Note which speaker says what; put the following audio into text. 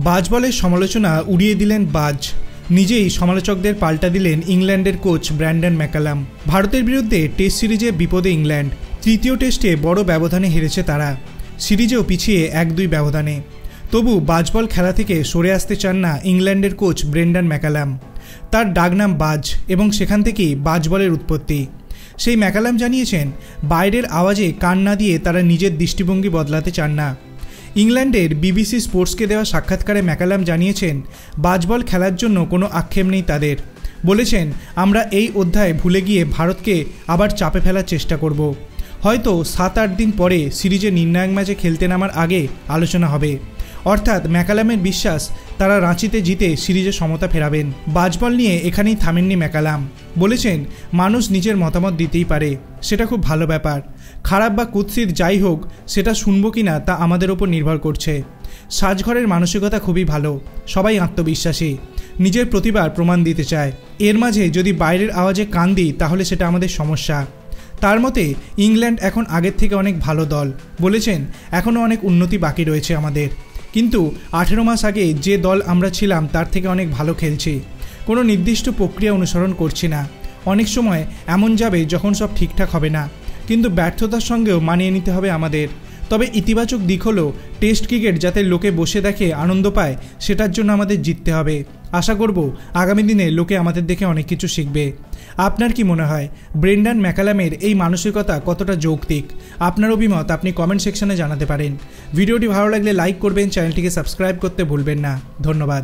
Speaker 1: বাজ বলের সমালোচনা উড়িয়ে দিলেন বাজ। নিজেই সমালোচকদের পাল্টা দিলেন ইংল্যান্ডের কোচ ব্র্যান্ডন ম্যাকালাম। ভারতের বিরুদ্ধে টেস্ট সিরিজে বিপদে ইংল্যান্ড। তৃতীয় টেস্টে বড় ব্যবধানে হেরেছে তারা। সিরিজেও পিছিয়ে 1-2 ব্যবধানে। তবু বাজবল খেলা থেকে সরে আসতে চান না ইংল্যান্ডের কোচ ব্রেন্ডন ম্যাকালাম। তার ডাকনাম বাজ এবং সেখান থেকেই বাজবলের উৎপত্তি। সেই ম্যাকালাম জানিয়েছেন, বাইরের আওয়াজে কান না দিয়ে তারা নিজের দৃষ্টিভঙ্গি বদলাতে চান না। ইংল্যান্ডের বিবিসি স্পোর্টসকে দেওয়া সাক্ষাৎকারে ম্যাকালাম জানিয়েছেন, বাজবল খেলার জন্য কোনো আক্ষেপ নেই তাদের। বলেছেন, আমরা এই অধ্যায় ভুলে গিয়ে ভারতকে আবার চাপে ফেলার চেষ্টা করব। হয়তো 7-8 দিন পরে সিরিজে নির্ণায়ক ম্যাচে খেলতে নামার আগে আলোচনা হবে। অর্থাৎ ম্যাকালামের বিশ্বাস তারা রাঁচিতে জিতে সিরিজে সমতা ফেরাবেন। বাজবল নিয়ে এখানেই থামেননি ম্যাকালাম। বলেছেন, মানুষ নিজের মতামত দিতেই পারে, সেটা খুব ভালো ব্যাপার। খারাপ বা কুৎসিত যাই হোক, সেটা শুনবো কিনা তা আমাদের ওপর নির্ভর করছে। সাজঘরের মানসিকতা খুবই ভালো, সবাই আত্মবিশ্বাসী, নিজের প্রতিভার প্রমাণ দিতে চায়। এর মাঝে যদি বাইরের আওয়াজে কান দিই তাহলে সেটা আমাদের সমস্যা। তার মতে ইংল্যান্ড এখন আগের থেকে অনেক ভালো দল। বলেছেন, এখনও অনেক উন্নতি বাকি রয়েছে আমাদের, কিন্তু 18 মাস আগে যে দল আমরা ছিলাম তার থেকে অনেক ভালো খেলছি। কোনো নির্দিষ্ট প্রক্রিয়া অনুসরণ করছি না। অনেক সময় এমন যাবে যখন সব ঠিকঠাক হবে না, কিন্তু ব্যর্থতার সঙ্গেও মানিয়ে নিতে হবে আমাদের। তবে ইতিবাচক দিক হলো টেস্ট ক্রিকেট যাতে লোকে বসে দেখে আনন্দ পায়, সেটার জন্য আমাদের জিততে হবে। আশা করব আগামী দিনে লোকে আমাদের দেখে অনেক কিছু শিখবে। আপনার কি মনে হয় ব্রেন্ডন ম্যাকালামের এই মানসিকতা কতটা যৌক্তিক? আপনার অভিমত আপনি কমেন্ট সেকশনে জানাতে পারেন। ভিডিওটি ভালো লাগলে লাইক করবেন, চ্যানেলটিকে সাবস্ক্রাইব করতে ভুলবেন না। ধন্যবাদ।